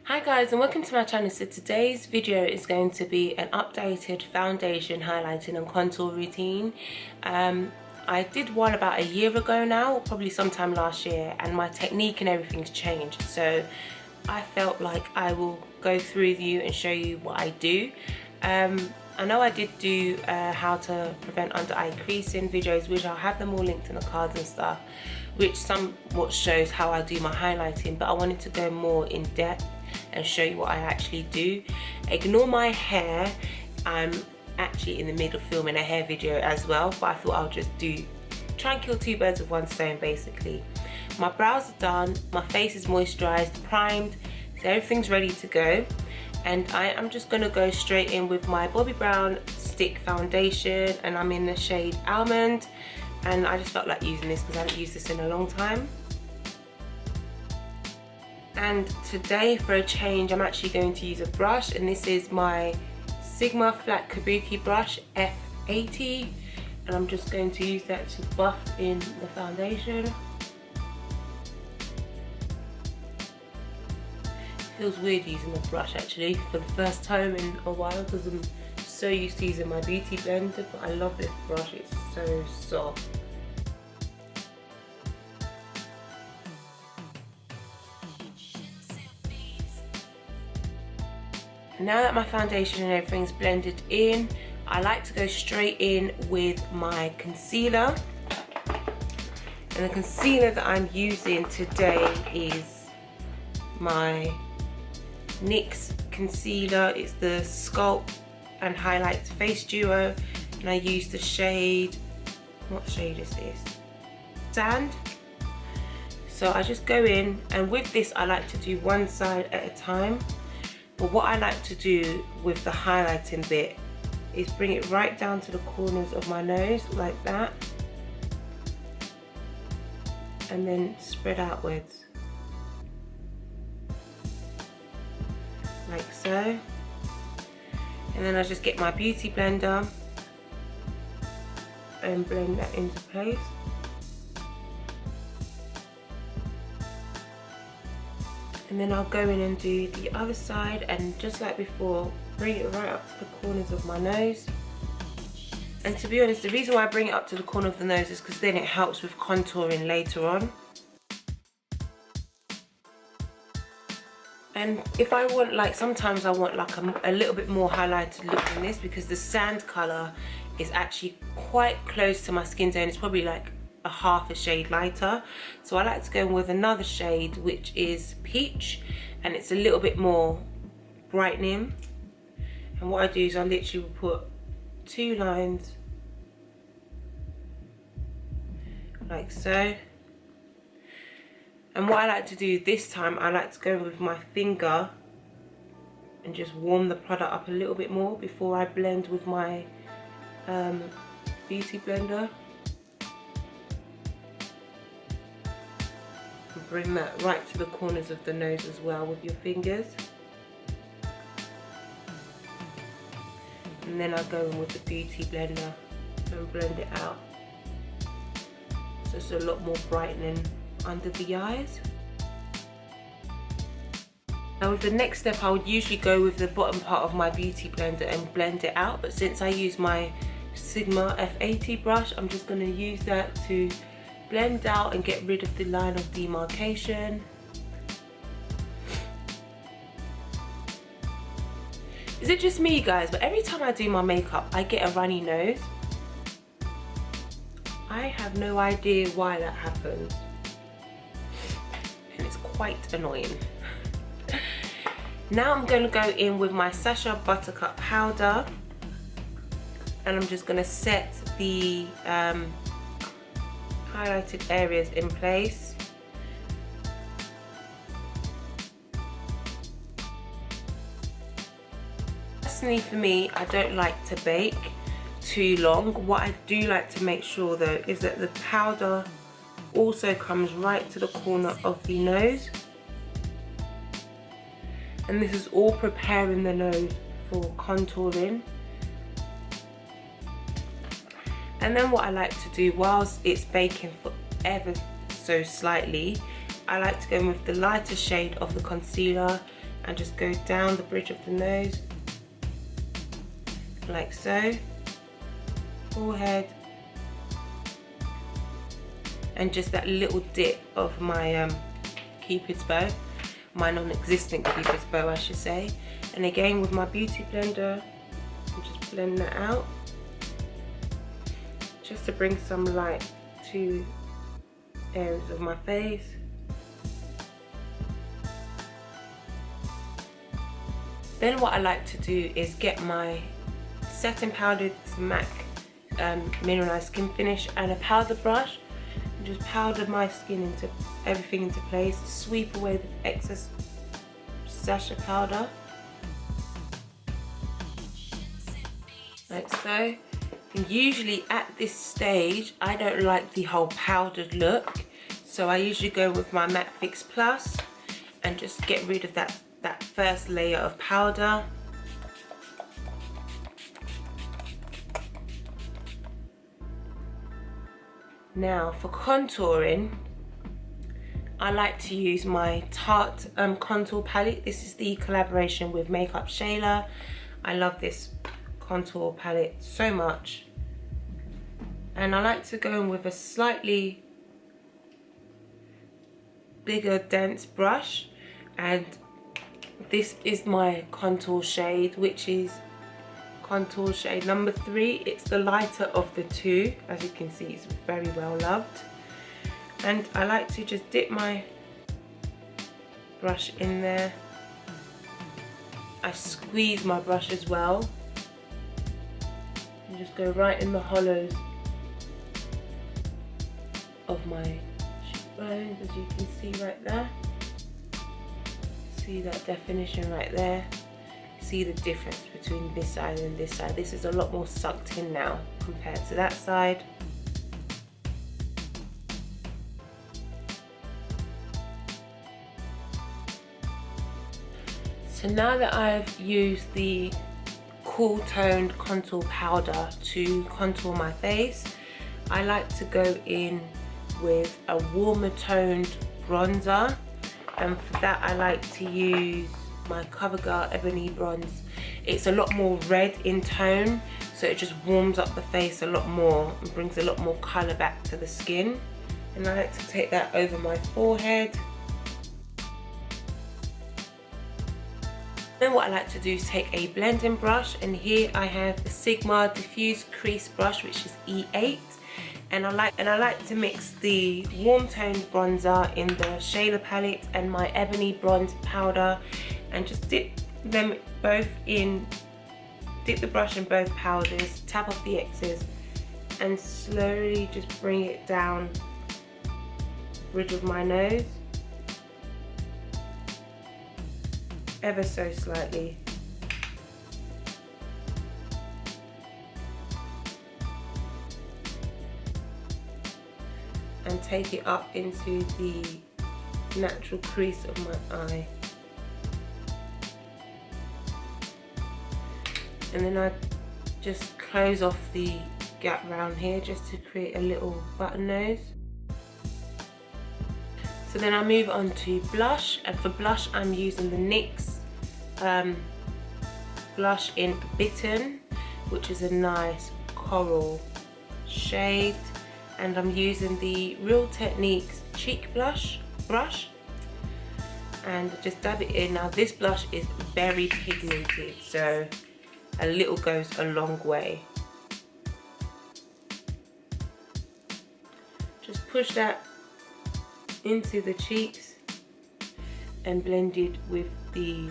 Hi guys, and welcome to my channel. So today's video is going to be an updated foundation highlighting and contour routine. I did one about a year ago now, or probably sometime last year, and my technique and everything's changed, so I felt like I will go through with you and show you what I do. I know I did do how to prevent under eye creasing videos, which I'll have them all linked in the cards and stuff, which somewhat shows how I do my highlighting, but I wanted to go more in depth and show you what I actually do. Ignore my hair, I'm actually in the middle of filming a hair video as well, but I thought I'll just try and kill two birds with one stone basically. My brows are done, my face is moisturized, primed, so everything's ready to go, and I am just going to go straight in with my Bobbi Brown stick foundation, and I'm in the shade Almond, and I just felt like using this because I haven't used this in a long time. And today, for a change, I'm actually going to use a brush, and this is my Sigma Flat Kabuki brush F80, and I'm just going to use that to buff in the foundation. It feels weird using the brush actually for the first time in a while because I'm so used to using my beauty blender, but I love this brush, it's so soft. Now that my foundation and everything's blended in, I like to go straight in with my concealer. And the concealer that I'm using today is my NYX concealer. It's the Sculpt and Highlight Face Duo, and I use the shade, what shade is this? Sand. So I just go in, and with this I like to do one side at a time. But what I like to do with the highlighting bit is bring it right down to the corners of my nose like that, and then spread outwards like so, and then I just get my beauty blender and blend that into place. And then I'll go in and do the other side, and just like before, bring it right up to the corners of my nose. And to be honest, the reason why I bring it up to the corner of the nose is because then it helps with contouring later on. And if I want, like, sometimes I want like a little bit more highlighted look than this, because the sand colour is actually quite close to my skin tone. It's probably like a half a shade lighter, so I like to go in with another shade which is peach, and it's a little bit more brightening. And what I do is I literally will put two lines like so, and what I like to do this time, I like to go in with my finger and just warm the product up a little bit more before I blend with my beauty blender. Bring that right to the corners of the nose as well with your fingers, and then I'll go in with the beauty blender and blend it out, so it's a lot more brightening under the eyes. Now with the next step, I would usually go with the bottom part of my beauty blender and blend it out, but since I use my Sigma F80 brush, I'm just going to use that to blend out and get rid of the line of demarcation. Is it just me, guys? But every time I do my makeup, I get a runny nose. I have no idea why that happens, and it's quite annoying. Now I'm going to go in with my Sacha Buttercup powder, and I'm just going to set the highlighted areas in place. Personally, for me, I don't like to bake too long. What I do like to make sure though is that the powder also comes right to the corner of the nose, and this is all preparing the nose for contouring. And then what I like to do whilst it's baking for ever so slightly, I like to go in with the lighter shade of the concealer and just go down the bridge of the nose, like so, forehead, and just that little dip of my Cupid's bow, my non-existent Cupid's bow I should say. And again with my beauty blender, I'm just blend that out, just to bring some light to areas of my face. Then what I like to do is get my setting powdered MAC mineralized skin finish and a powder brush, and just powder my skin into everything into place, sweep away the excess sasha powder, like so. And usually at this stage I don't like the whole powdered look, so I usually go with my Matte Fix Plus and just get rid of that first layer of powder. Now for contouring, I like to use my Tarte contour palette. This is the collaboration with Makeup Shayla. I love this contour palette so much, and I like to go in with a slightly bigger dense brush, and this is my contour shade, which is contour shade number 3. It's the lighter of the two. As you can see, it's very well loved. And I like to just dip my brush in there. I squeeze my brush as well, and just go right in the hollows of my cheekbones, as you can see right there. See that definition right there? See the difference between this side and this side. This is a lot more sucked in now compared to that side. So now that I've used the cool toned contour powder to contour my face, I like to go in with a warmer toned bronzer, and for that I like to use my CoverGirl Ebony Bronze. It's a lot more red in tone, so it just warms up the face a lot more and brings a lot more colour back to the skin. And I like to take that over my forehead. Then what I like to do is take a blending brush, and here I have the Sigma Diffuse Crease Brush, which is E8. And I like to mix the warm toned bronzer in the Shayla palette and my Ebony Bronze powder, and just dip them both in, dip the brush in both powders, tap off the excess, and slowly just bring it down the bridge of my nose, ever so slightly. And take it up into the natural crease of my eye. And then I just close off the gap around here just to create a little button nose. So then I move on to blush, and for blush I'm using the NYX blush in Bitten, which is a nice coral shade. And I'm using the Real Techniques cheek brush, and just dab it in. Now this blush is very pigmented, so a little goes a long way. Just push that into the cheeks and blend it with the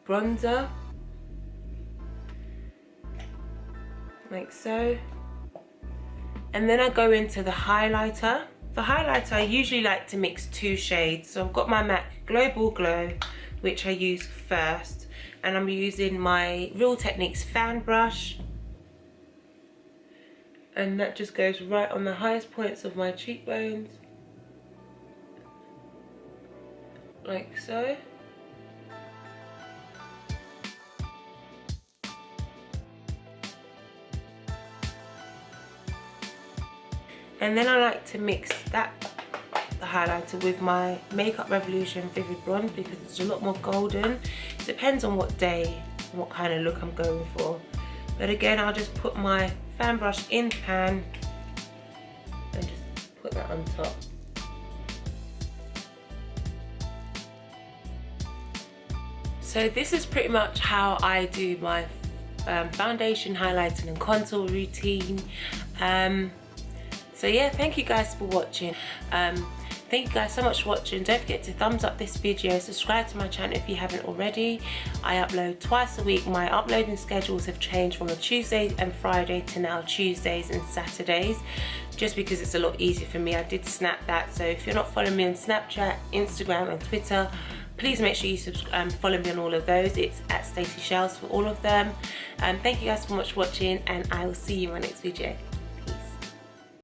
bronzer, like so. And then I go into the highlighter. For highlighter, I usually like to mix 2 shades. So I've got my MAC Global Glow, which I use first. And I'm using my Real Techniques fan brush. And that just goes right on the highest points of my cheekbones. Like so. And then I like to mix that, the highlighter with my Makeup Revolution Vivid Bronze because it's a lot more golden. It depends on what day and what kind of look I'm going for. But again, I'll just put my fan brush in the pan and just put that on top. So this is pretty much how I do my foundation, highlighting and contour routine. So yeah, thank you guys for watching. Thank you guys so much for watching. Don't forget to thumbs up this video, subscribe to my channel if you haven't already. I upload twice a week. My uploading schedules have changed from a Tuesday and Friday to now Tuesdays and Saturdays, just because it's a lot easier for me. I did snap that, so if you're not following me on Snapchat, Instagram and Twitter, please make sure you follow me on all of those. It's at staceychellz for all of them. Thank you guys so much for watching, and I will see you in my next video.